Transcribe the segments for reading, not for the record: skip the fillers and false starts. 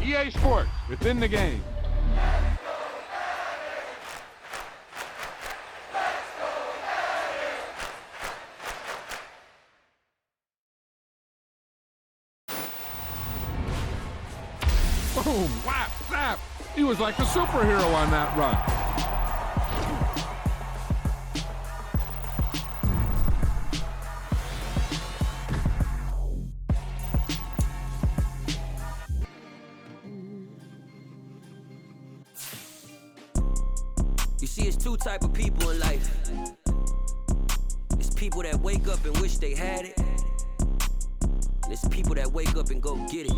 EA Sports, within the game. Boom, whap, zap. He was like a superhero on that run. You see, it's two type of people in life. It's people that wake up and wish they had it. And it's people that wake up and go get it.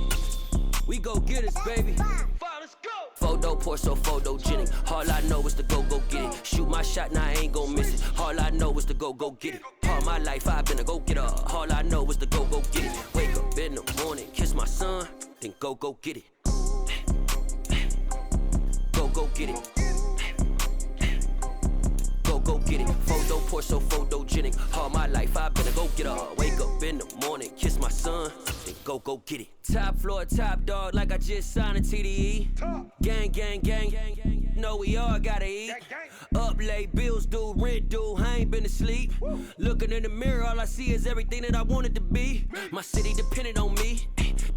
We go get it, baby. Let's go. Photo pour so photogenic. All I know is to go get it. Shoot my shot, now I ain't gon' miss it. All I know is to go get it. All my life I've been a go getter. All I know is to go get it. Wake up in the morning, kiss my son, then go get it. Go get it. Go get it. Photo pour so photogenic. All my life I've been a go getter. Wake up in the morning, kiss my son, then go get it. Top floor, top dog, like I just signed a TDE. Gang. Know we all gotta eat. Up late, bills due, rent due, I ain't been asleep. Looking in the mirror, all I see is everything that I wanted to be. My city depended on me,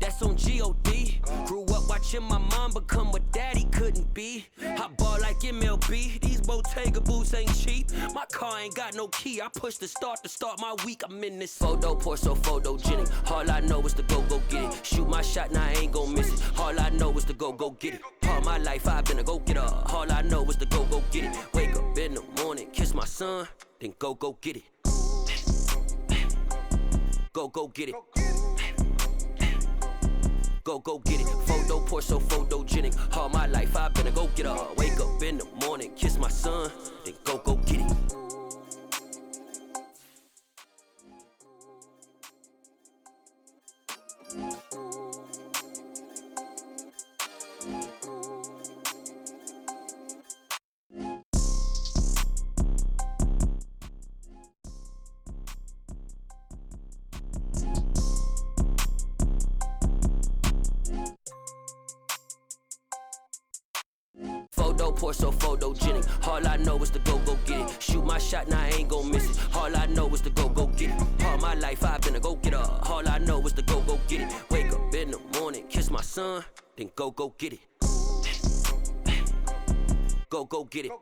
that's on G.O.D. Grew up watching my mom become what daddy couldn't be. I ball like MLB, these Bottega boots ain't cheap. My car ain't got no key, I push the start to start my week. I'm in this photo pour so photogenic. All I know is to go get it. Shoot my shot, now I ain't gon' miss it. All I know is to go get it. All my life I've been a go getter. All I know is to go get it. Wake up in the morning, kiss my son, then go get it. Go get it. Go get it. Photo pour so photogenic. All my life I've been a go getter. Wake up in the morning, kiss my son, then go get it. Photo pour so photogenic. All I know is to go get it. Shoot my shot, now I ain't gon' miss it. All I know is to go get it. All my life I've been a go getter. All I know is to go get it. Wake up in the morning, kiss my son, then go get it. Go get it.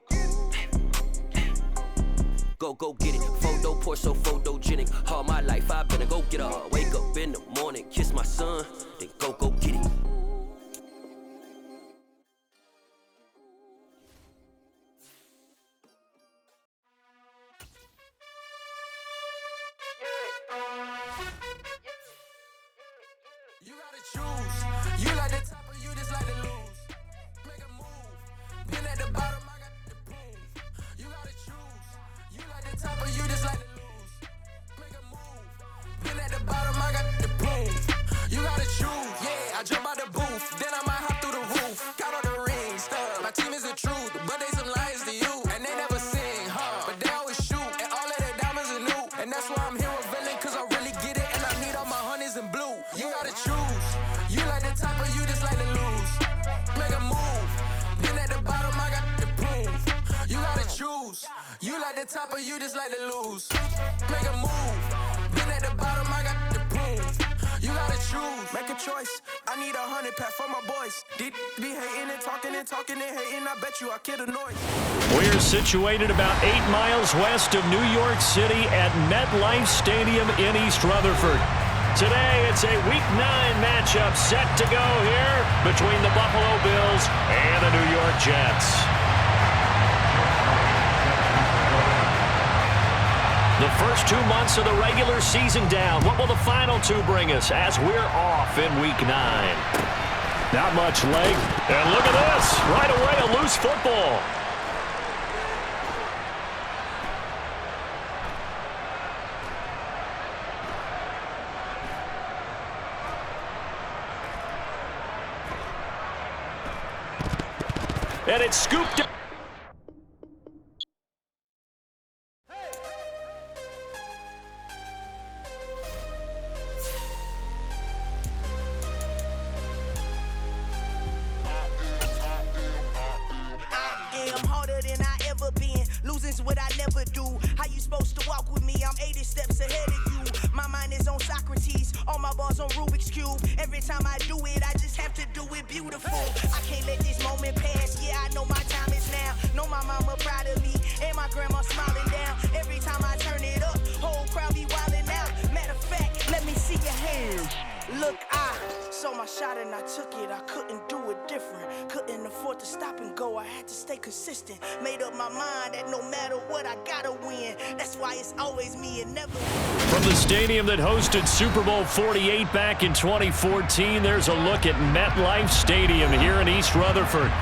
Go get it. Photo pour so photogenic. All my life I've been a go getter. Wake up in the morning, kiss my son, then go get it. You gotta choose. You like the top or you just like to lose. Make a move. Been at the bottom, I got the proof. You gotta choose. You like the top or you just like to lose. Make a move. Been at the bottom, I got the proof. You gotta choose. Yeah, I jump out the booth, then I might hop through the roof. Count all the rings, stuff. My team is the truth, but they some liars to you. And they never sing, but they always shoot. And all of their diamonds are new. And that's why I'm here with villain, cause I really get it. And I need all my honeys in blue. You gotta choose. You like the top or you just like to lose. Make a move. Been at the bottom, I got the proof. You gotta choose. You like the top or you just like to lose. Make a move. Been at the bottom, I got the proof. You gotta choose. Make a choice. I need 100 pack for my boys. Be hating and talking and hating. I bet you I kill the noise. We're situated about 8 miles west of New York City at MetLife Stadium in East Rutherford. Today, it's a Week 9 matchup set to go here between the Buffalo Bills and the New York Jets. The first 2 months of the regular season down. What will the final 2 bring us as we're off in Week 9? Not much leg. And look at this. Right away, a loose football. And it's scooped up. Rubik's Cube. Every time I do it, I just have to do it beautiful. I can't let this moment pass. Yeah, I know my time is now. Know my mama proud of me, and my grandma smiling down. Every time I turn it up, whole crowd be wildin' out. Matter of fact, let me see your hands. Look, I saw my shot and I took it. I couldn't do it different. Couldn't afford to stop and go. I had to stay consistent. Made up my mind that no matter what, I gotta win. That's why it's always me and never. From the stadium that hosted Super Bowl 48 back in 2014, there's a look at MetLife Stadium here in East Rutherford.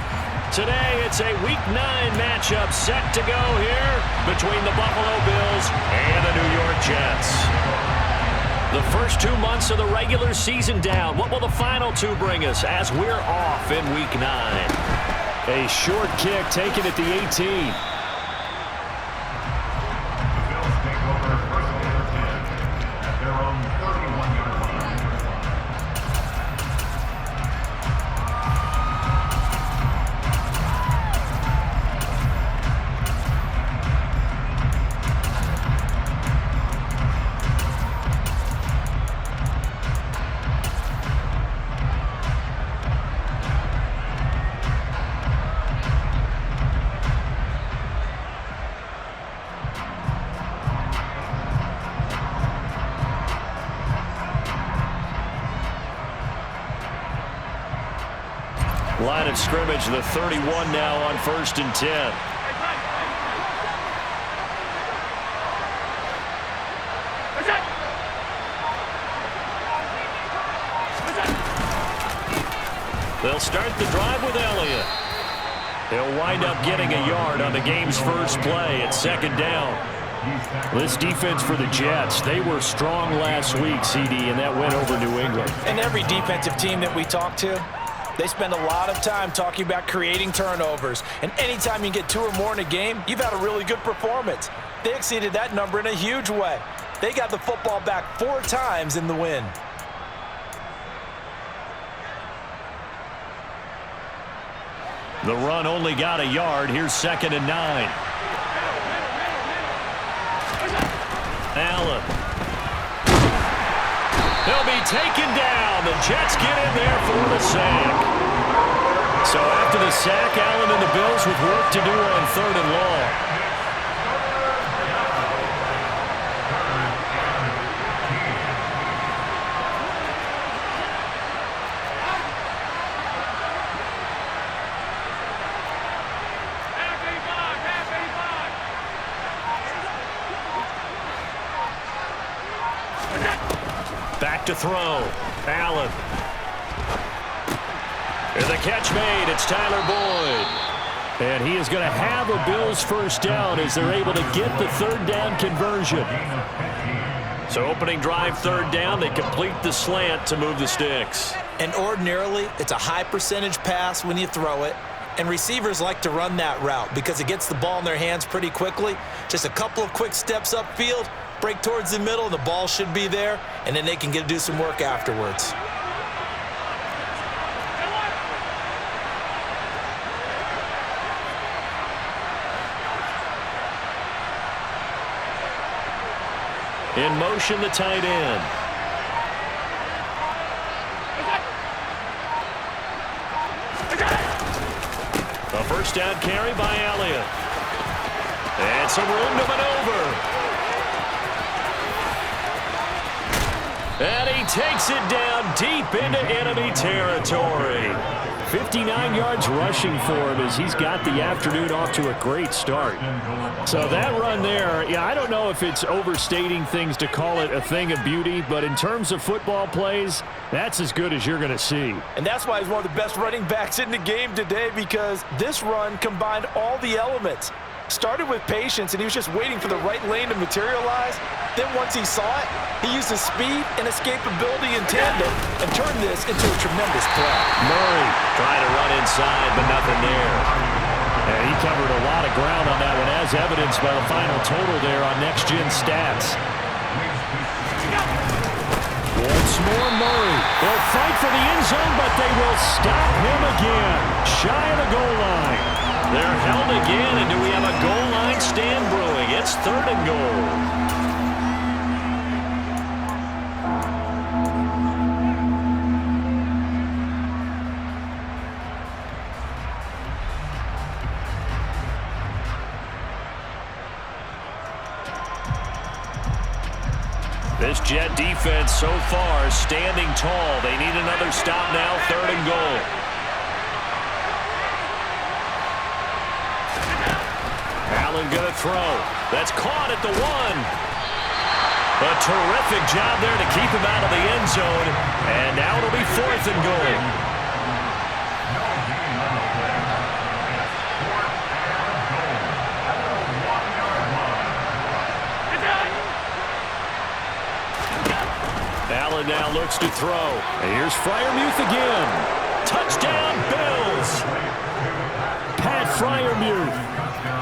Today, it's a Week 9 matchup set to go here between the Buffalo Bills and the New York Jets. The first 2 months of the regular season down. What will the final 2 bring us as we're off in Week 9? A short kick taken at the 18. Line of scrimmage, the 31 now on 1st and 10. They'll start the drive with Elliott. He'll wind up getting a yard on the game's first play at 2nd down. This defense for the Jets, they were strong last week, CD, and that went over New England. And every defensive team that we talk to, they spend a lot of time talking about creating turnovers. And anytime you get 2 or more in a game, you've had a really good performance. They exceeded that number in a huge way. They got the football back 4 times in the win. The run only got a yard. Here's 2nd and 9. Allen. They'll be taken down. The Jets get in there for the sack. So after the sack, Allen and the Bills with work to do on 3rd and long. Back to throw. Allen. And the catch made. It's Tyler Boyd. And he is going to have a Bills first down as they're able to get the 3rd down conversion. So opening drive 3rd down, they complete the slant to move the sticks. And ordinarily, it's a high percentage pass when you throw it. And receivers like to run that route because it gets the ball in their hands pretty quickly. Just a couple of quick steps upfield, break towards the middle, and the ball should be there, and then they can do some work afterwards. In motion, the tight end. A first down carry by Elliott. And some room to maneuver. And he takes it down deep into enemy territory. 59 yards rushing for him as he's got the afternoon off to a great start. So that run there, yeah, I don't know if it's overstating things to call it a thing of beauty, but in terms of football plays, that's as good as you're going to see. And that's why he's one of the best running backs in the game today, because this run combined all the elements. Started with patience, and he was just waiting for the right lane to materialize. Then once he saw it, he used his speed and escapability in tandem and turned this into a tremendous play. Murray trying to run inside, but nothing there. And he covered a lot of ground on that one, as evidenced by the final total there on Next Gen Stats. Once more, Murray. They'll fight for the end zone, but they will stop him again. Shy of the goal line. They're held again, and do we have a goal line stand brewing? It's 3rd and goal. This Jet defense so far standing tall. They need another stop now, 3rd and goal. Allen going to throw. That's caught at the 1. A terrific job there to keep him out of the end zone. And now it'll be 4th and goal. Allen now looks to throw. And here's Freiermuth again. Touchdown, Bills. Pat Freiermuth,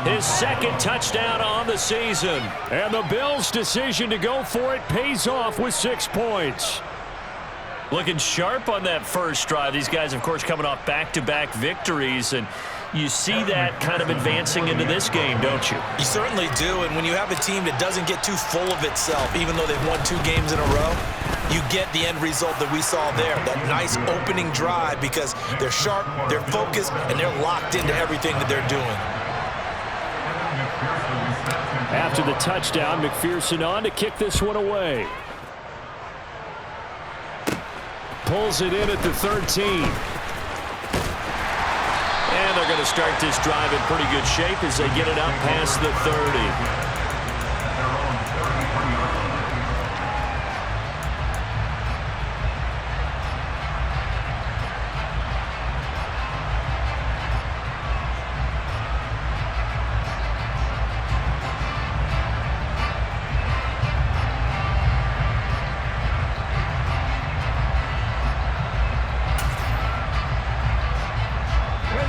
his 2nd touchdown on the season. And the Bills' decision to go for it pays off with 6 points. Looking sharp on that first drive. These guys, of course, coming off back-to-back victories, and you see that kind of advancing into this game, don't you? You certainly do, and when you have a team that doesn't get too full of itself, even though they've won 2 games in a row, you get the end result that we saw there, that nice opening drive, because they're sharp, they're focused, and they're locked into everything that they're doing. After the touchdown, McPherson on to kick this one away. Pulls it in at the 13. And they're going to start this drive in pretty good shape as they get it up past the 30.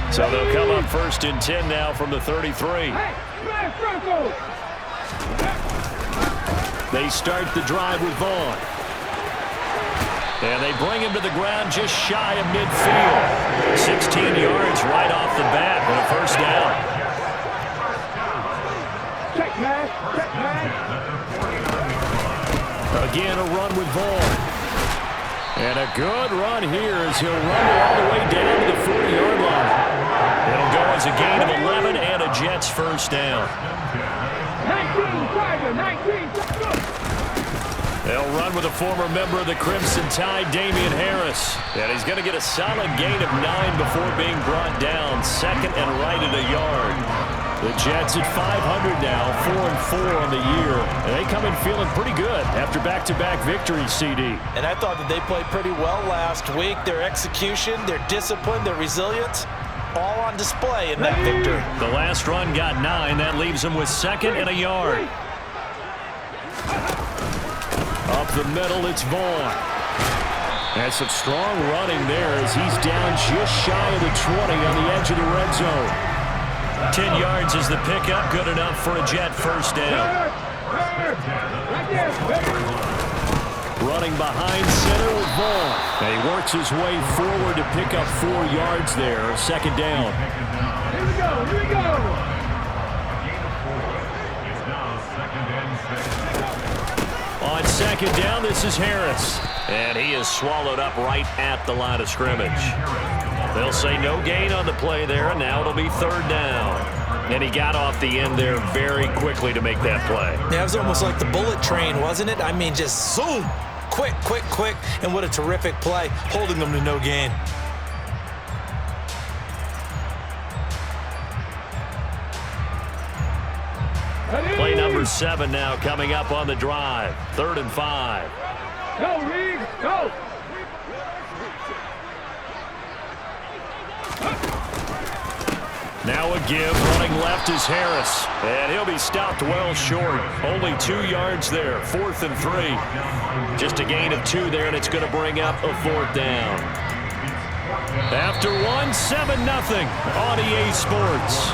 So they'll come up 1st and 10 now from the 33. They start the drive with Vaughn. And they bring him to the ground just shy of midfield. 16 yards right off the bat and a 1st down. Again, a run with Vaughn. And a good run here as he'll run all the way down to the 40-yard line. It'll go as a gain of 11 and a Jets 1st down. 19. They'll run with a former member of the Crimson Tide, Damian Harris. And he's going to get a solid gain of 9 before being brought down. 2nd and right at a yard. The Jets at 500 now, 4-4 on the year. And they come in feeling pretty good after back-to-back victories, CD. And I thought that they played pretty well last week. Their execution, their discipline, their resilience, all on display in that victory. The last run got 9. That leaves them with 2nd and a yard. Up the middle, it's Vaughn. And some strong running there as he's down just shy of the 20 on the edge of the red zone. 10 yards is the pickup, good enough for a Jet 1st down. Running behind center with Vaughn. And he works his way forward to pick up 4 yards there, 2nd down. Here we go. On 2nd down, this is Harris. And he is swallowed up right at the line of scrimmage. They'll say no gain on the play there, and now it'll be 3rd down. And he got off the end there very quickly to make that play. Yeah, it was almost like the bullet train, wasn't it? I mean, just zoom, quick, and what a terrific play, holding them to no gain. Play number 7 now coming up on the drive. 3rd and 5. Go, Reed, go! Now a give, running left is Harris. And he'll be stopped well short. Only 2 yards there, 4th and 3. Just a gain of 2 there, and it's going to bring up a 4th down. After 1, 7-0 on EA Sports.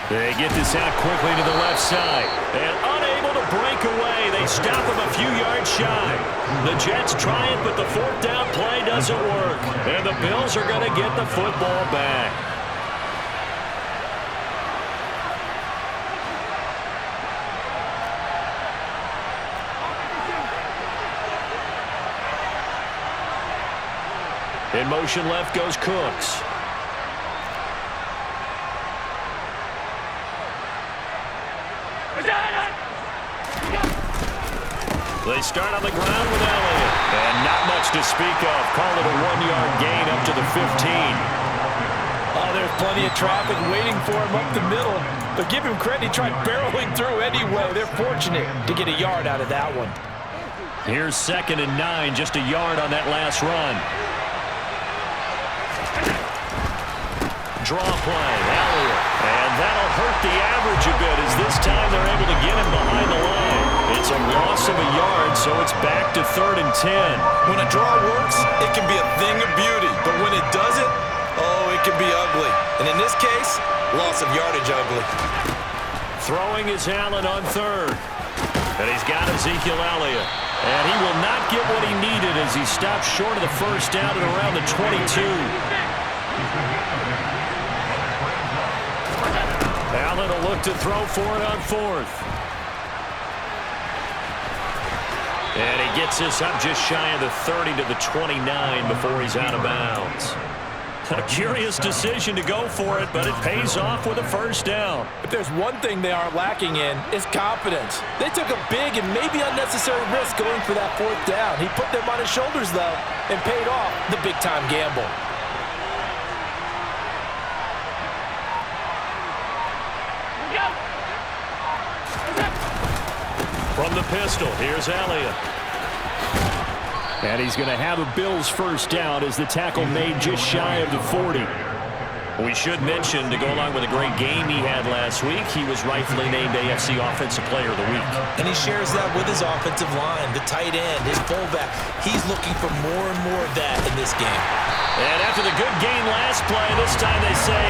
They get this out quickly to the left side. And unable to break breakaway. They stop him a few yards shy. The Jets try it, but the fourth down play doesn't work. And the Bills are going to get the football back. In motion left goes Cooks. They start on the ground with Elliott. And not much to speak of. Call it a 1-yard gain up to the 15. Oh, there's plenty of traffic waiting for him up the middle. But give him credit, he tried barreling through anyway. They're fortunate to get a yard out of that one. Here's 2nd and 9, just a yard on that last run. Draw play, Elliott. And that'll hurt the average a bit as this time they're able to get him behind the line. It's a loss of a yard, so it's back to 3rd and 10. When a draw works, it can be a thing of beauty. But when it doesn't, oh, it can be ugly. And in this case, loss of yardage ugly. Throwing is Allen on 3rd. And he's got Ezekiel Elliott. And he will not get what he needed as he stops short of the first down at around the 22. Allen will look to throw for it on 4th. And he gets this up just shy of the 30 to the 29 before he's out of bounds. A curious decision to go for it, but it pays off with a first down. If there's one thing they aren't lacking in, it's confidence. They took a big and maybe unnecessary risk going for that 4th down. He put them on his shoulders, though, and paid off the big-time gamble. From the pistol, here's Elliott. And he's going to have a Bills first down as the tackle made just shy of the 40. We should mention, to go along with a great game he had last week, he was rightfully named AFC Offensive Player of the Week. And he shares that with his offensive line, the tight end, his fullback. He's looking for more and more of that in this game. And after the good gain last play, this time they say,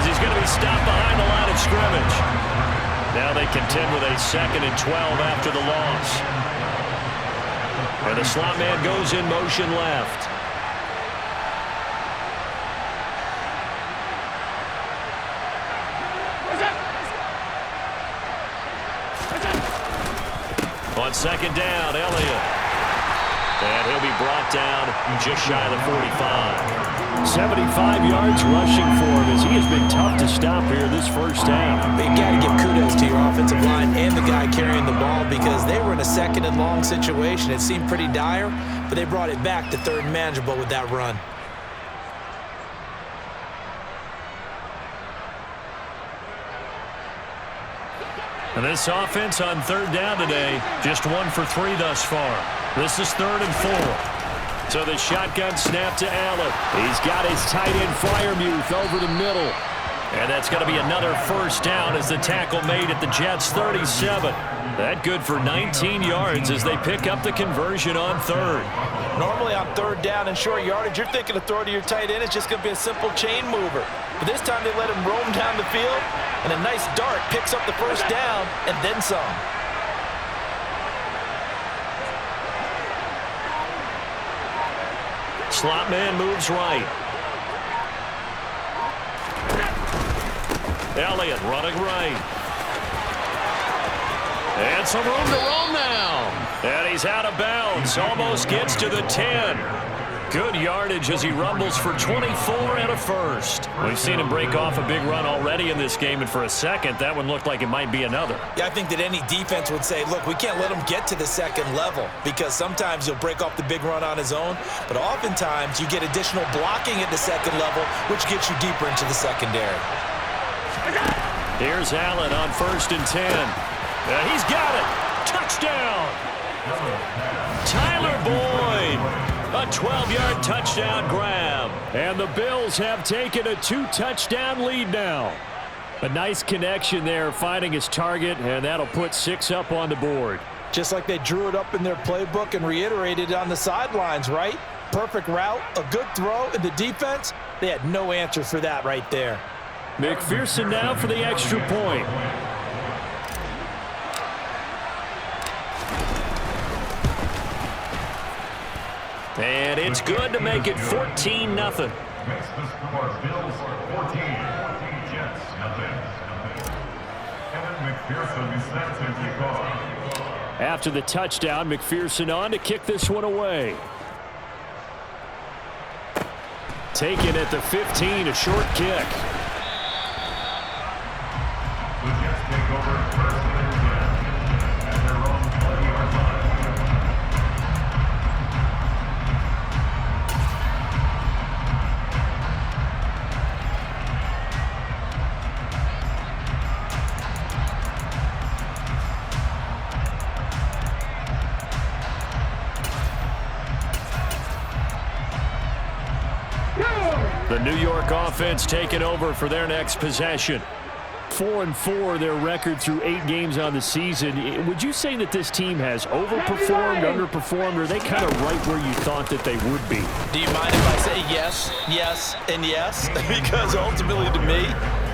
as he's going to be stopped behind the line of scrimmage. Now they contend with a 2nd and 12 after the loss. And the slot man goes in motion left. On 2nd down, Elliott. And he'll be brought down just shy of the 45. 75 yards rushing for him as he has been tough to stop here this first half. You got to give kudos to your offensive line and the guy carrying the ball because they were in a 2nd and long situation. It seemed pretty dire, but they brought it back to 3rd and manageable with that run. And this offense on 3rd down today, just 1 for 3 thus far. This is 3rd and 4. So the shotgun snap to Allen. He's got his tight end Freiermuth over the middle. And that's going to be another first down as the tackle made at the Jets' 37. That good for 19 yards as they pick up the conversion on 3rd. Normally on 3rd down and short yardage, you're thinking of throw to your tight end. It's just going to be a simple chain mover. But this time they let him roam down the field, and a nice dart picks up the first down and then some. Slot man moves right. Elliott running right. And some room to roam now. And he's out of bounds. Almost gets to the 10. Good yardage as he rumbles for 24 and a first. We've seen him break off a big run already in this game, and for a second, that one looked like it might be another. Yeah, I think that any defense would say, look, we can't let him get to the 2nd level because sometimes he'll break off the big run on his own, but oftentimes you get additional blocking at the 2nd level, which gets you deeper into the secondary. Here's Allen on 1st and 10. He's got it. Touchdown. Tyler Boyd. A 12-yard touchdown grab. And the Bills have taken a 2-touchdown lead now. A nice connection there, finding his target, and that'll put 6 up on the board. Just like they drew it up in their playbook and reiterated it on the sidelines, right? Perfect route, a good throw, and the defense, they had no answer for that right there. McPherson now for the extra point. And it's good to make it 14-0. Makes the score Bills 14, Jets nothing. Kevin McPherson sets the kickoff. After the touchdown, McPherson on to kick this one away. Taken at the 15, a short kick. The Jets take over first and 10 at their own 20-yard line. The New York offense taking over for their next possession. 4-4 their record through 8 games on the season. Would you say that this team has overperformed, underperformed, or are they kind of right where you thought that they would be? Do you mind if I say yes, yes, and yes? Because ultimately to me,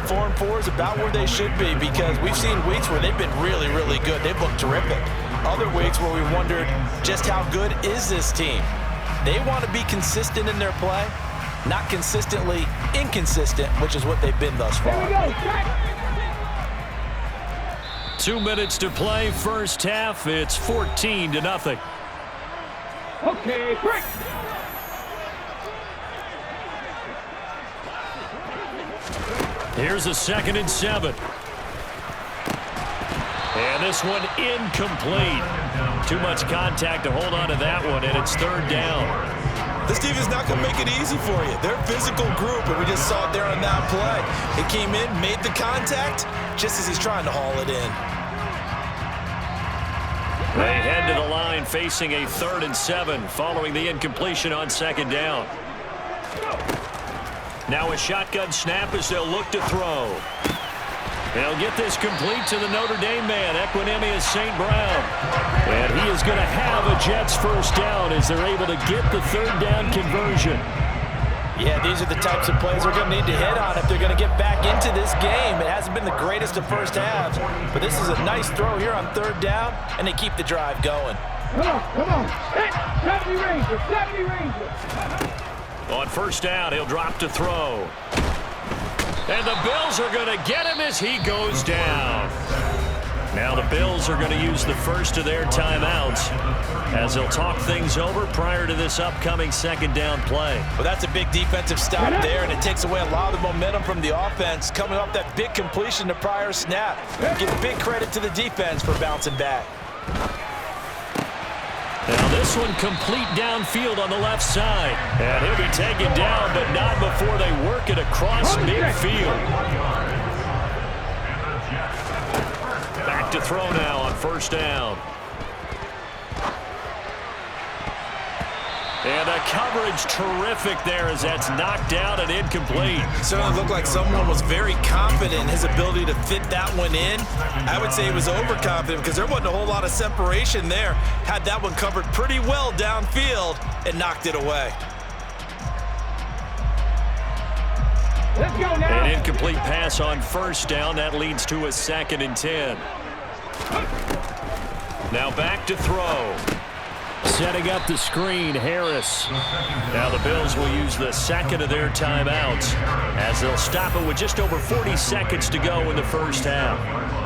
4-4 is about where they should be, because we've seen weeks where they've been really, really good. They've looked terrific. Other weeks where we wondered just how good is this team. They want to be consistent in their play, not consistently inconsistent, which is what they've been thus far. 2 minutes to play, first half. It's 14-0. Okay, break. Here's a 2nd and 7. And this one incomplete. Too much contact to hold on to that one, and it's 3rd down. This defense not going to make it easy for you. They're a physical group, and we just saw it there on that play. It came in, made the contact, just as he's trying to haul it in. They head to the line facing a 3rd and 7 following the incompletion on 2nd down. Now a shotgun snap as they'll look to throw. They'll get this complete to the Notre Dame man, Equanimeous St. Brown. And he is going to have a Jets first down as they're able to get the 3rd down conversion. Yeah, these are the types of plays they're going to need to hit on if they're going to get back into this game. It hasn't been the greatest of first halves, but this is a nice throw here on 3rd down, and they keep the drive going. Come on. Hey, 70 Rangers, 70 Rangers. On 1st down, he'll drop to throw. And the Bills are going to get him as he goes down. Now the Bills are going to use the first of their timeouts as they'll talk things over prior to this upcoming 2nd down play. Well, that's a big defensive stop there, and it takes away a lot of the momentum from the offense coming off that big completion the prior snap. Give big credit to the defense for bouncing back. Now this one complete downfield on the left side. And he'll be taken down, but not before they work it across midfield. Back to throw now on 1st down. And the coverage terrific there as that's knocked down and incomplete. Certainly looked like someone was very confident in his ability to fit that one in. I would say he was overconfident because there wasn't a whole lot of separation there. Had that one covered pretty well downfield and knocked it away. Let's go now. An incomplete pass on 1st down. That leads to a 2nd and 10. Now back to throw. Setting up the screen, Harris. Now the Bills will use the 2nd of their timeouts as they'll stop it with just over 40 seconds to go in the first half.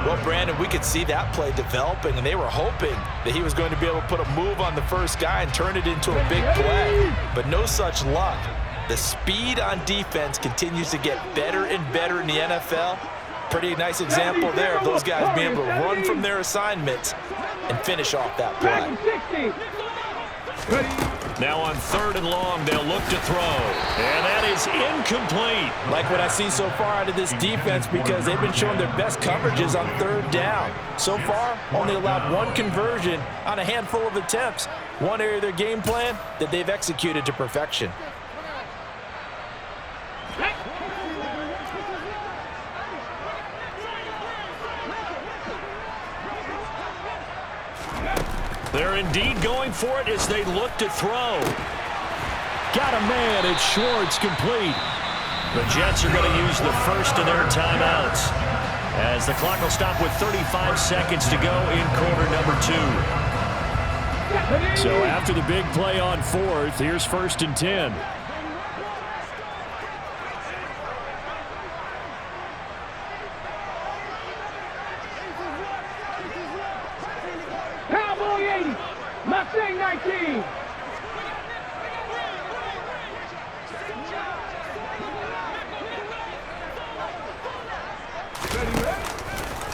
Well, Brandon, we could see that play developing, and they were hoping that he was going to be able to put a move on the first guy and turn it into a big play. But no such luck. The speed on defense continues to get better and better in the NFL. Pretty nice example there of those guys being able to run from their assignments and finish off that play. Now on 3rd and long, they'll look to throw. And that is incomplete. Like what I've seen so far out of this defense because they've been showing their best coverages on 3rd down. So far, only allowed 1 conversion on a handful of attempts. One area of their game plan that they've executed to perfection. They're indeed going for it as they look to throw. Got a man, it's Schwartz, complete. The Jets are going to use the first of their timeouts as the clock will stop with 35 seconds to go in quarter number 2. So after the big play on 4th, here's 1st and 10. Cowboy 80, Mustang 19.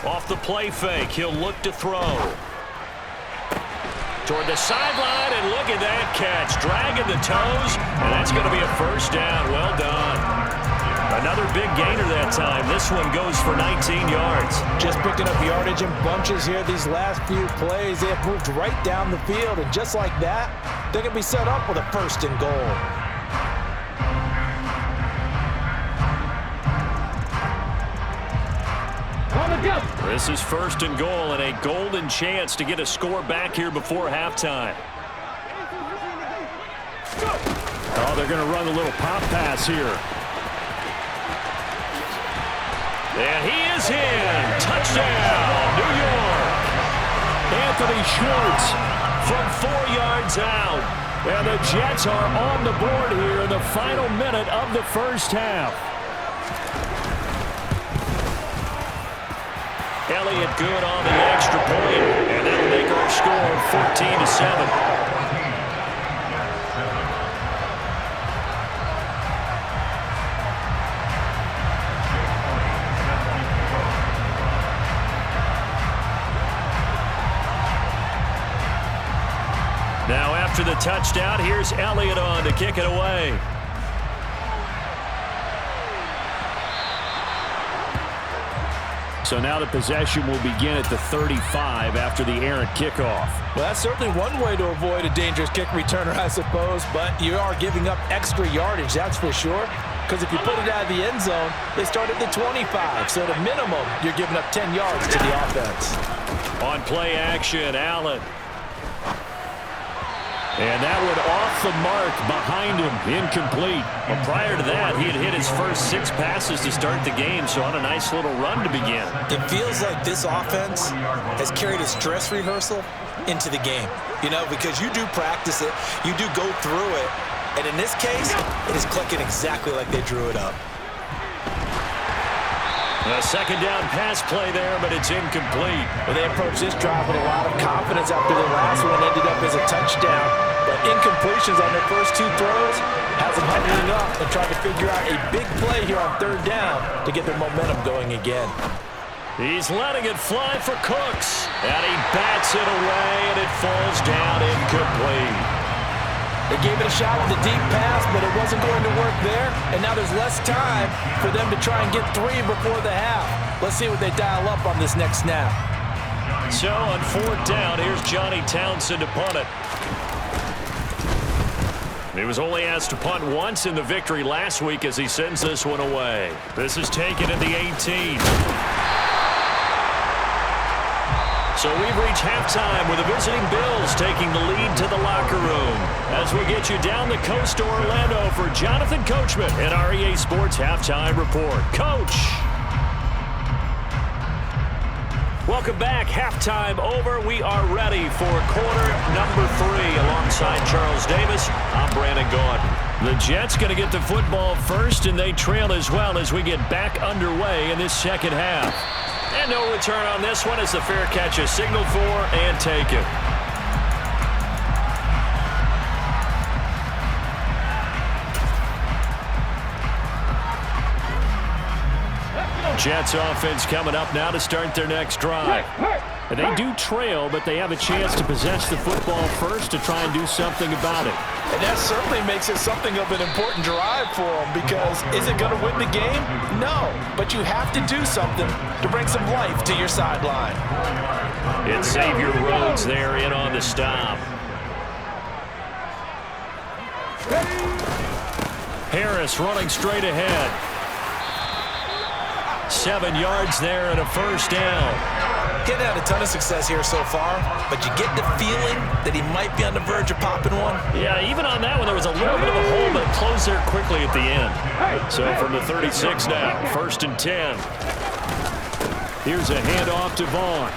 Off the play fake, he'll look to throw. Toward the sideline, and look at that catch. Dragging the toes, and that's going to be a 1st down. Well done. Another big gainer that time. This one goes for 19 yards. Just picking up yardage in bunches here these last few plays. They have moved right down the field, and just like that, they're going to be set up with a 1st and goal. This is 1st and goal and a golden chance to get a score back here before halftime. Oh, they're going to run a little pop pass here. And he is in. Touchdown, New York. Anthony Schwartz from 4 yards out. And the Jets are on the board here in the final minute of the 1st half. Elliott good on the extra point, and that'll make our score 14-7. Now after the touchdown, here's Elliott on to kick it away. So now the possession will begin at the 35 after the errant kickoff. Well, that's certainly one way to avoid a dangerous kick returner, I suppose, but you are giving up extra yardage, that's for sure. Because if you put it out of the end zone, they start at the 25. So at a minimum, you're giving up 10 yards to the offense. On play action, Allen. And that one off the mark behind him, incomplete. Well, prior to that, he had hit his first 6 passes to start the game, so on a nice little run to begin. It feels like this offense has carried its dress rehearsal into the game. You know, because you do practice it, you do go through it, and in this case, it is clicking exactly like they drew it up. A 2nd down pass play there, but it's incomplete. Well, they approached this drive with a lot of confidence after the last one ended up as a touchdown. But incompletions on their first 2 throws has them huddling up and trying to figure out a big play here on 3rd down to get their momentum going again. He's letting it fly for Cooks. And he bats it away, and it falls down incomplete. They gave it a shot with a deep pass, but it wasn't going to work there. And now there's less time for them to try and get 3 before the half. Let's see what they dial up on this next snap. So on 4th down, here's Johnny Townsend to punt it. He was only asked to punt once in the victory last week as he sends this one away. This is taken at the 18. So we've reached halftime with the visiting Bills taking the lead to the locker room. As we get you down the coast to Orlando for Jonathan Coachman and our EA Sports Halftime Report. Coach! Welcome back. Halftime over. We are ready for quarter number 3 alongside Charles Davis. I'm Brandon Gaudin. The Jets going to get the football first, and they trail as well as we get back underway in this 2nd half. And no return on this one as the fair catch is signaled for and taken. Jets offense coming up now to start their next drive. And they do trail, but they have a chance to possess the football first to try and do something about it. And that certainly makes it something of an important drive for them, because is it going to win the game? No, but you have to do something to bring some life to your sideline. It's Xavier Rhodes there in on the stop. Harris running straight ahead. 7 yards there and a 1st down. Getting had a ton of success here so far, but you get the feeling that he might be on the verge of popping one. Yeah, even on that one, there was a little bit of a hole, but it closed there quickly at the end. So from the 36 now, 1st and 10. Here's a handoff to Vaughn.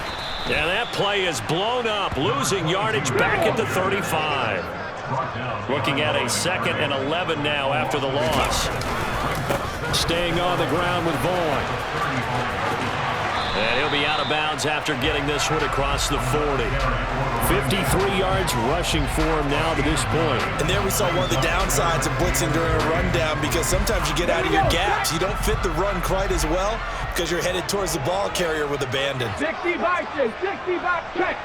And that play is blown up, losing yardage back at the 35. Looking at a 2nd and 11 now after the loss. Staying on the ground with Vaughn. And he'll be out of bounds after getting this one across the 40. 53 yards rushing for him now to this point. And there we saw one of the downsides of blitzing during a rundown, because sometimes you get out of your gaps. You don't fit the run quite as well because you're headed towards the ball carrier with abandon. 60 back, 60 back, check.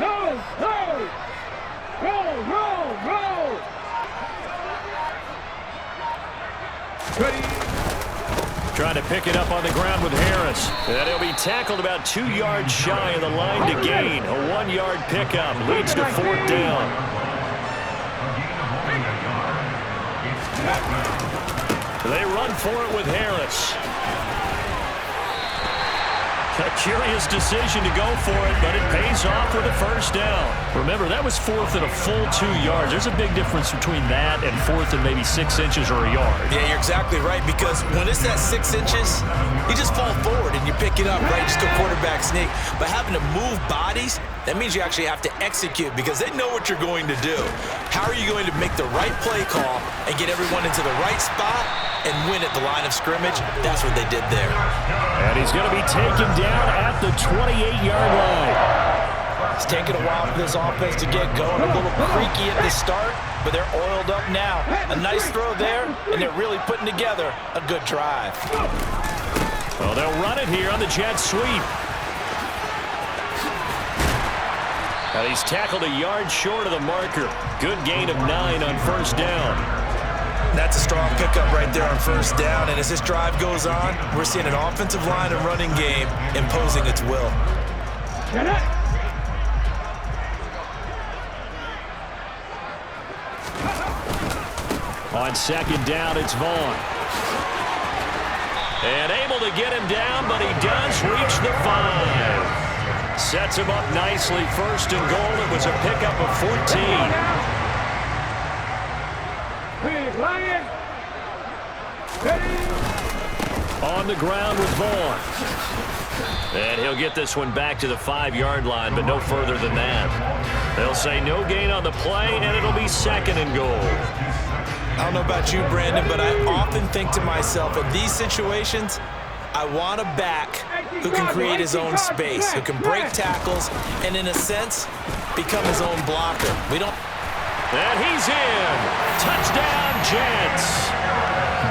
Roll. Ready. Trying to pick it up on the ground with Harris. And he'll be tackled about 2 yards shy of the line to gain. A 1-yard pickup leads to 4th down. They run for it with Harris. A curious decision to go for it, but it pays off with a 1st down. Remember, that was 4th and a full 2 yards. There's a big difference between that and 4th and maybe 6 inches or a yard. Yeah, you're exactly right, because when it's that 6 inches, you just fall forward and you pick it up, right? Just go quarterback sneak. But having to move bodies, that means you actually have to execute, because they know what you're going to do. How are you going to make the right play call and get everyone into the right spot and win at the line of scrimmage? That's what they did there. And he's going to be taken down at the 28-yard line. It's taken a while for this offense to get going. A little creaky at the start, but they're oiled up now. A nice throw there, and they're really putting together a good drive. Well, they'll run it here on the jet sweep. And he's tackled a yard short of the marker. Good gain of 9 on 1st down. That's a strong pickup right there on 1st down. And as this drive goes on, we're seeing an offensive line and running game imposing its will. On 2nd down, it's Vaughn. And able to get him down, but he does reach the 5. Sets him up nicely. 1st and goal. It was a pickup of 14. On the ground with Vaughn. And he'll get this one back to the 5-yard line, but no further than that. They'll say no gain on the play, and it'll be 2nd and goal. I don't know about you, Brandon, but I often think to myself, in these situations, I want a back who can create his own space, who can break tackles, and in a sense, become his own blocker. And he's in. Touchdown, Jets.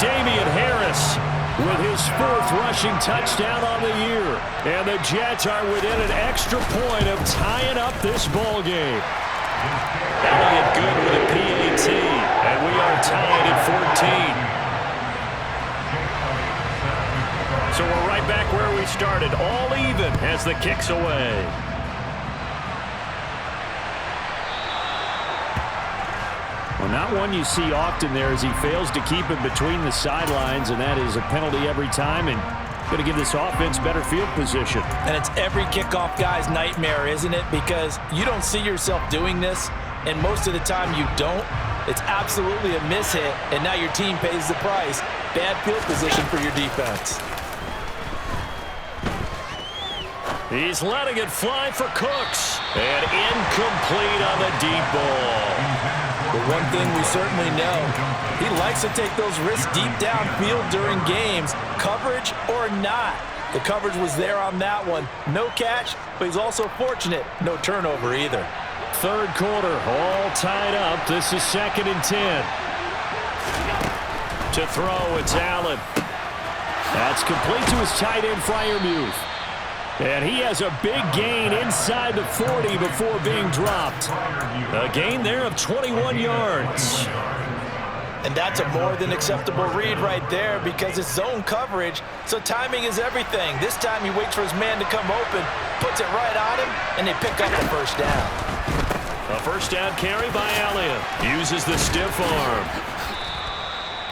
Damian Harris with his 4th rushing touchdown on the year. And the Jets are within an extra point of tying up this ball game. Elliott good with a PAT, and we are tied at 14. So we're right back where we started, all even as the kick's away. Well, not one you see often there as he fails to keep it between the sidelines, and that is a penalty every time, and going to give this offense better field position. And it's every kickoff guy's nightmare, isn't it? Because you don't see yourself doing this, and most of the time you don't. It's absolutely a mishit, and now your team pays the price. Bad field position for your defense. He's letting it fly for Cooks. And incomplete on the deep ball. But one thing we certainly know, he likes to take those risks deep downfield during games, coverage or not. The coverage was there on that one. No catch, but he's also fortunate. No turnover either. 3rd quarter, all tied up. This is 2nd and 10. To throw, it's Allen. That's complete to his tight end, Freiermuth. And he has a big gain inside the 40 before being dropped. A gain there of 21 yards. And that's a more than acceptable read right there because it's zone coverage, so timing is everything. This time he waits for his man to come open, puts it right on him, and they pick up the 1st down. A 1st down carry by Elliott. Uses the stiff arm.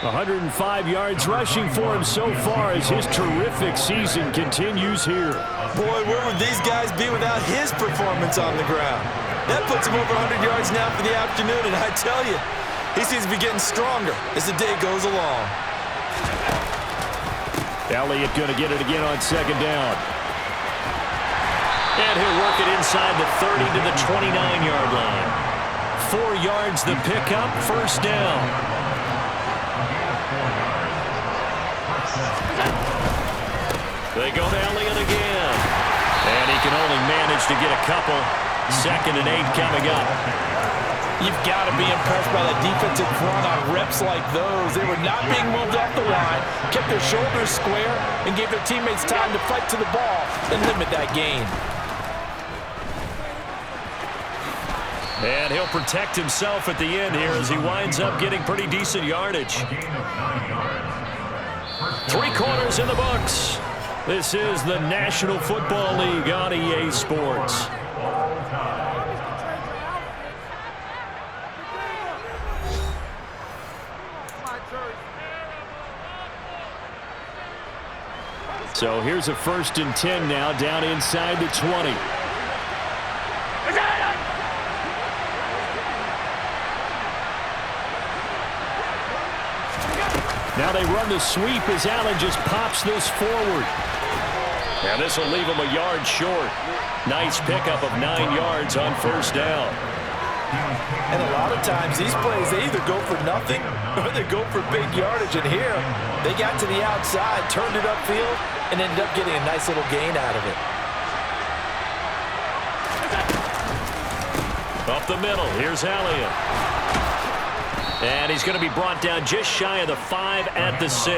105 yards rushing for him so far as his terrific season continues here. Boy, where would these guys be without his performance on the ground? That puts him over 100 yards now for the afternoon, and I tell you, he seems to be getting stronger as the day goes along. Elliott going to get it again on 2nd down. And he'll work it inside the 30 to the 29-yard line. 4 yards the pickup, first down. They go to Elliott again. And he can only manage to get a couple. 2nd and 8 coming up. You've got to be impressed by the defensive front on reps like those. They were not being moved off the line, kept their shoulders square, and gave their teammates time to fight to the ball and limit that gain. And he'll protect himself at the end here as he winds up getting pretty decent yardage. 3 quarters in the books. This is the National Football League on EA Sports. So here's a 1st and 10 now, down inside the 20. Now they run the sweep as Allen just pops this forward. Now this will leave him a yard short. Nice pickup of 9 yards on 1st down. And a lot of times these plays, they either go for nothing or they go for big yardage. And here, they got to the outside, turned it upfield, and ended up getting a nice little gain out of it. Up the middle, here's Elliott. And he's going to be brought down just shy of the 5 at the 6.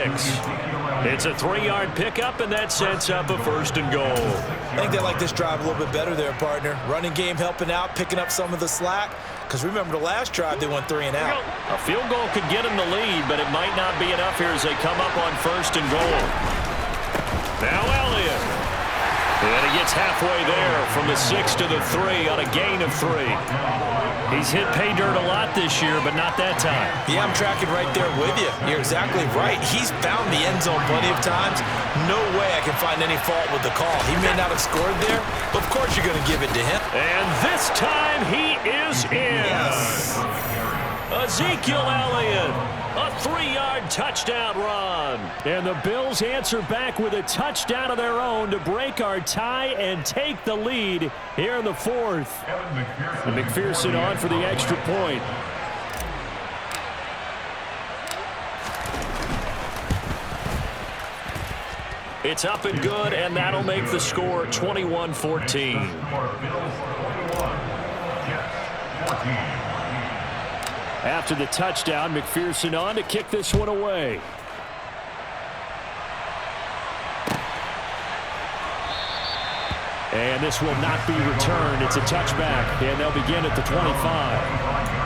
It's a 3-yard pickup, and that sets up a 1st and goal. I think they like this drive a little bit better there, partner. Running game helping out, picking up some of the slack. Because remember the last drive, they went 3 and out. A field goal could get them the lead, but it might not be enough here as they come up on 1st and goal. Now Elliott. And he gets halfway there from the 6 to the 3 on a gain of 3. He's hit pay dirt a lot this year, but not that time. Yeah, I'm tracking right there with you. You're exactly right. He's found the end zone plenty of times. No way I can find any fault with the call. He may not have scored there, but of course you're going to give it to him. And this time he is in. Yes. Ezekiel Elliott, a 3-yard touchdown run. And the Bills answer back with a touchdown of their own to break our tie and take the lead here in the 4th. And McPherson on for the extra point. It's up and good, and that'll make the score 21-14. After the touchdown, McPherson on to kick this one away. And this will not be returned. It's a touchback, and they'll begin at the 25.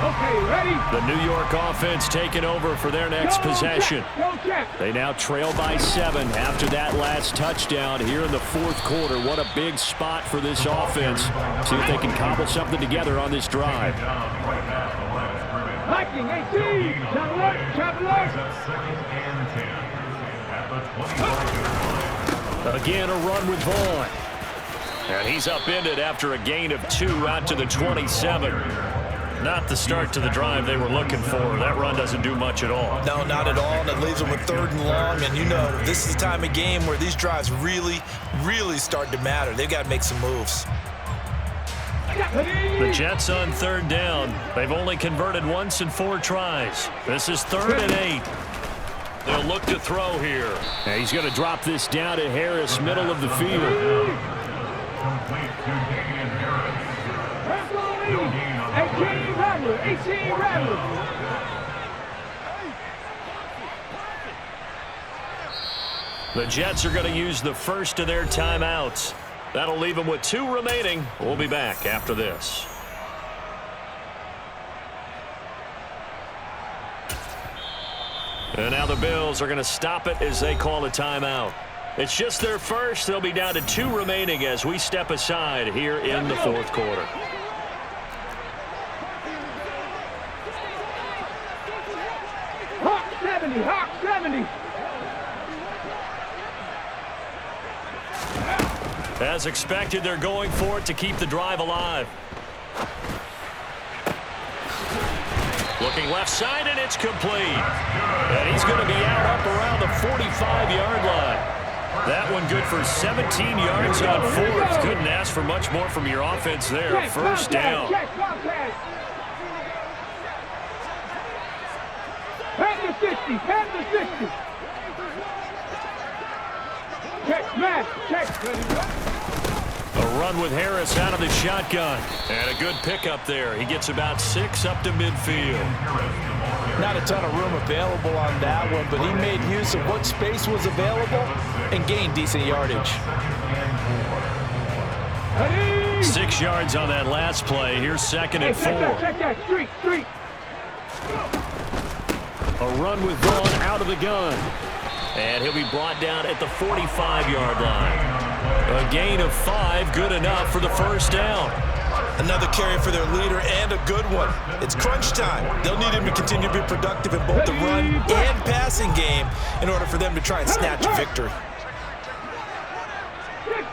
Okay, ready? The New York offense taking over for their next possession. They now trail by 7 after that last touchdown here in the 4th quarter. What a big spot for this offense. See if they can cobble something together on this drive. Viking 18, traveler. Again, a run with Vaughn. And he's upended after a gain of 2 out to the 27. Not the start to the drive they were looking for. That run doesn't do much at all. No, not at all, and it leaves them with 3rd and long. And you know, this is the time of game where these drives really start to matter. They've got to make some moves. The Jets on 3rd down. They've only converted once in 4 tries. This is 3rd and 8. They'll look to throw here. And he's going to drop this down to Harris, middle of the field. 18 Rattler. The Jets are going to use the first of their timeouts. That'll leave them with 2 remaining. We'll be back after this. And now the Bills are going to stop it as they call a timeout. It's just their first. They'll be down to 2 remaining as we step aside here in the 4th quarter. Hawk 70, Hawk 70. As expected, they're going for it to keep the drive alive. Looking left side, and it's complete. And he's going to be out up around the 45-yard line. That one good for 17 yards on fourth. Couldn't ask for much more from your offense there. First down. Past the 60, past the 60. Check, smash, check. A run with Harris out of the shotgun. And a good pickup there. He gets about 6 up to midfield. Not a ton of room available on that one, but he made use of what space was available and gained decent yardage. 6 yards on that last play. Here's 2nd and 4. Check that, street. A run with Vaughn out of the gun. And he'll be brought down at the 45-yard line. A gain of 5, good enough for the first down. Another carry for their leader and a good one. It's crunch time. They'll need him to continue to be productive in both the run and passing game in order for them to try and snatch a victory. 60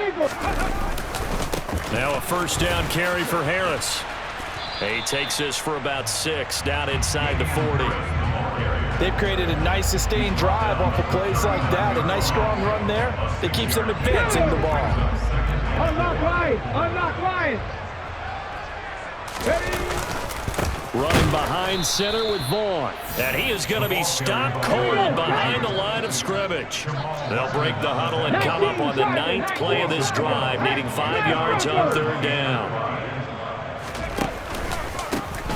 Eagles. Now a first down carry for Harris. He takes this for about 6 down inside the 40. They've created a nice sustained drive off of plays like that. A nice strong run there that keeps them advancing the ball. Unlock line. Ready? Running behind center with Vaughn. And he is going to be stopped cold behind the line of scrimmage. They'll break the huddle and come up on the 9th play of this drive, needing 5 yards on 3rd down.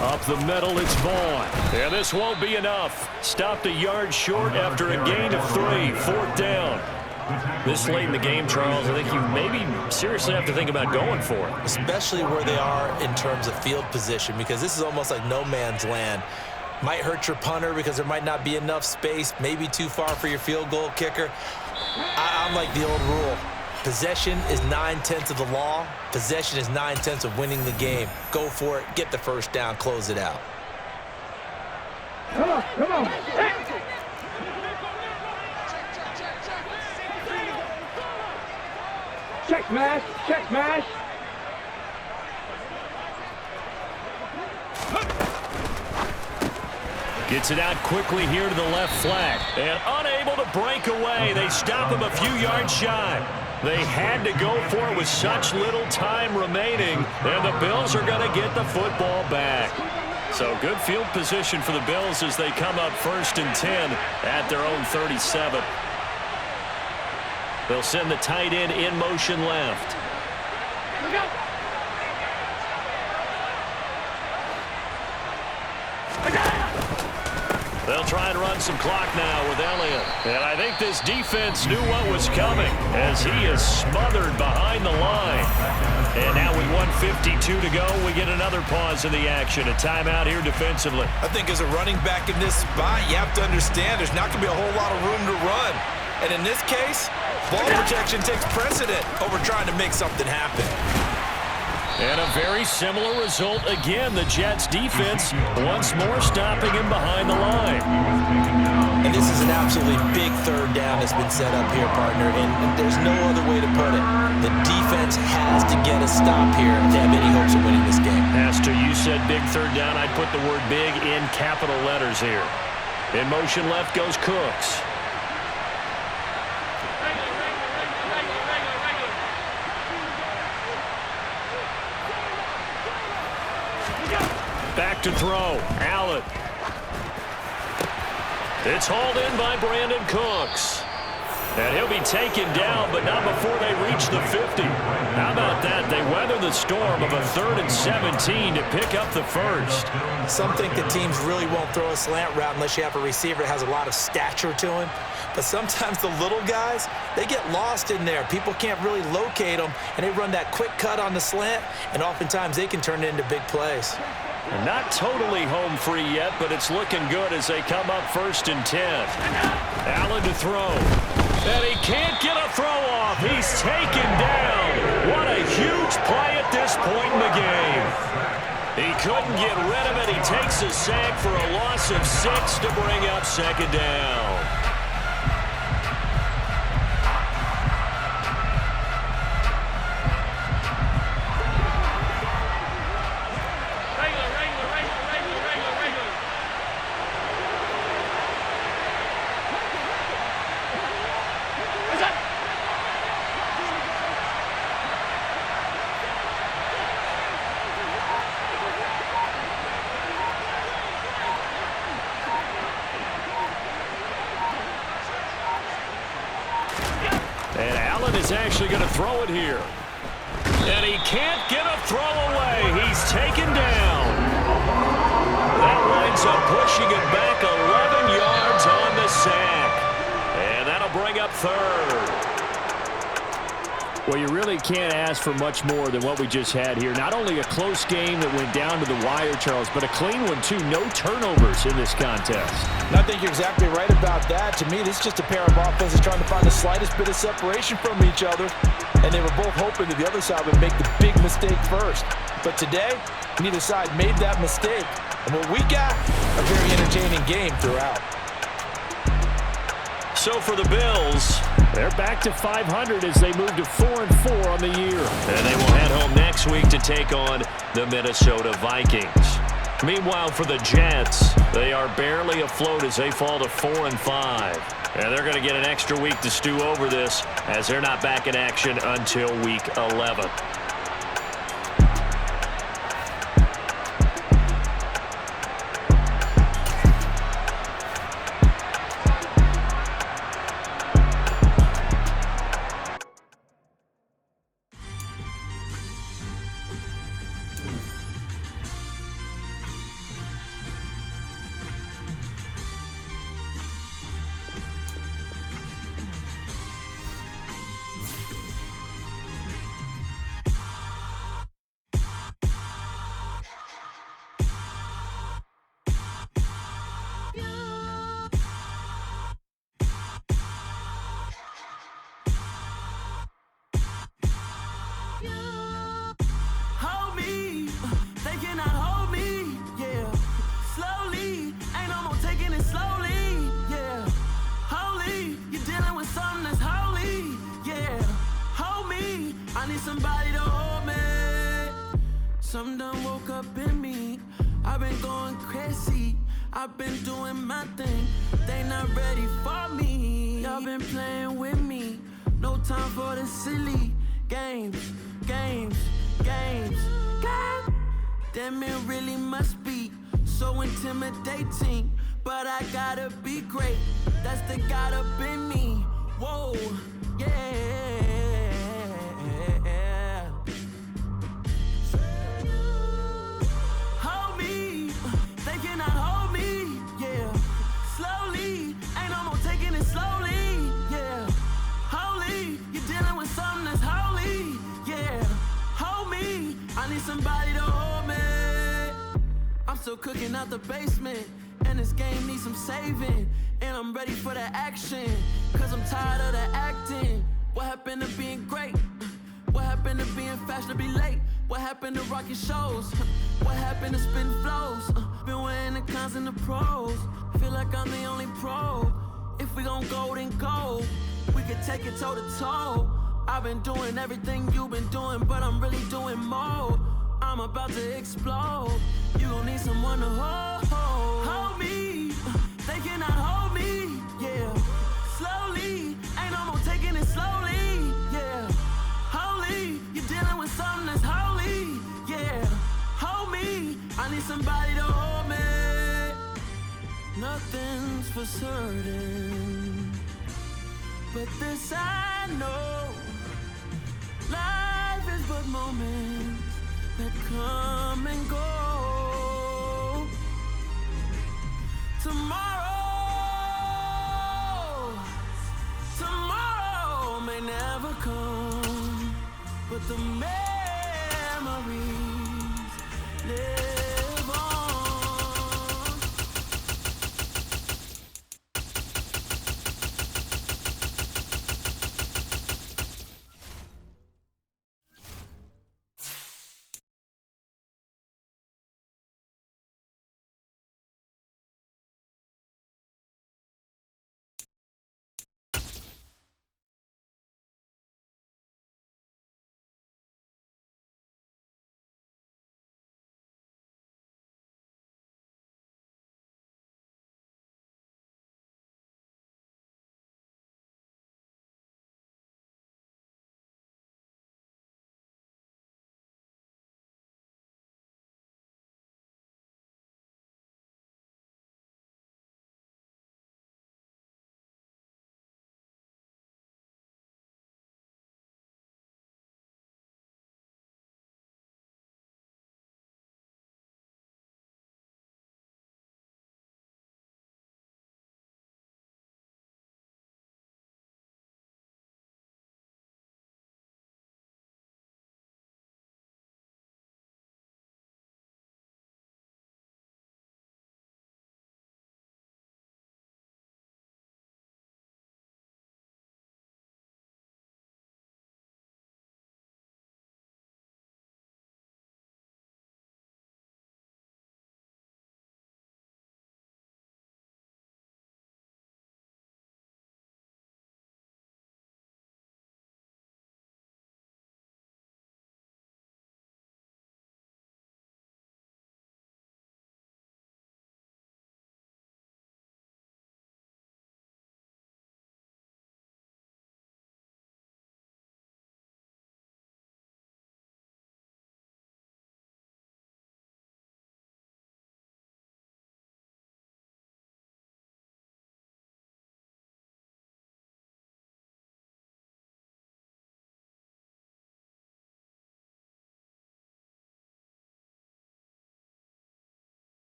Up the middle, it's Vaughn. And this won't be enough. Stopped a yard short after a gain of 3. 4th down. This late in the game, Charles, I think you maybe seriously have to think about going for it. Especially where they are in terms of field position, because this is almost like no man's land. Might hurt your punter because there might not be enough space, maybe too far for your field goal kicker. I'm like the old rule. Possession is 9/10 of the law. Possession is 9/10 of winning the game. Go for it, get the first down, close it out. Come on. Check mash. Gets it out quickly here to the left flat. And unable to break away. They stop him a few yards shy. They had to go for it with such little time remaining. And the Bills are going to get the football back. So good field position for the Bills as they come up 1st and 10 at their own 37. They'll send the tight end in motion left. They'll try and run some clock now with Elliott. And I think this defense knew what was coming as he is smothered behind the line. And now with 1:52 to go, we get another pause in the action. A timeout here defensively. I think as a running back in this spot, you have to understand there's not going to be a whole lot of room to run. And in this case, ball protection takes precedent over trying to make something happen. And a very similar result again. The Jets defense once more stopping him behind the line. And this is an absolutely big 3rd down that's been set up here, partner. And there's no other way to put it. The defense has to get a stop here to have any hopes of winning this game. Pastor, you said big 3rd down. I'd put the word big in capital letters here. In motion left goes Cooks. Back to throw. Allen. It's hauled in by Brandon Cooks. And he'll be taken down, but not before they reach the 50. How about that? They weather the storm of a 3rd and 17 to pick up the first. Some think that teams really won't throw a slant route unless you have a receiver that has a lot of stature to him. But sometimes the little guys, they get lost in there. People can't really locate them, and they run that quick cut on the slant, and oftentimes they can turn it into big plays. And not totally home free yet, but it's looking good as they come up 1st and 10. Allen to throw. And he can't get a throw off. He's taken down. What a huge play at this point in the game. He couldn't get rid of it. He takes a sack for a loss of 6 to bring up 2nd down. Allen is actually going to throw it here. And he can't get a throw away. He's taken down. That winds up pushing it back 11 yards on the sack. And that'll bring up third. Well, you really can't ask for much more than what we just had here. Not only a close game that went down to the wire, Charles, but a clean one, too. No turnovers in this contest. And I think you're exactly right about that. To me, this is just a pair of offenses trying to find the slightest bit of separation from each other. And they were both hoping that the other side would make the big mistake first. But today, neither side made that mistake. And what we got, a very entertaining game throughout. So for the Bills, they're back to 500 as they move to 4-4 on the year. And they will head home next week to take on the Minnesota Vikings. Meanwhile, for the Jets, they are barely afloat as they fall to 4-5. And they're going to get an extra week to stew over this as they're not back in action until week 11. Somebody to hold me. Something done woke up in me. I've been going crazy. I've been doing my thing. They not ready for me. Y'all been playing with me. No time for the silly games. God damn, it really must be so intimidating. But I gotta be great. That's the God up in me. Whoa, yeah. Somebody to hold me. I'm still cooking out the basement, and this game needs some saving. And I'm ready for the action, cause I'm tired of the acting. What happened to being great? What happened to being fashionably late? What happened to rocking shows? What happened to spitting flows? Been wearing the cons and the pros. Feel like I'm the only pro. If we gon' go, then go. We could take it toe to toe. I've been doing everything you've been doing, but I'm really doing more. I'm about to explode. You gon' need someone to hold me. They cannot hold me, yeah. Slowly, ain't no more taking it slowly, yeah. Holy, you're dealing with something that's holy, yeah. Hold me, I need somebody to hold me. Nothing's for certain, but this I know. Life is but moments that come and go.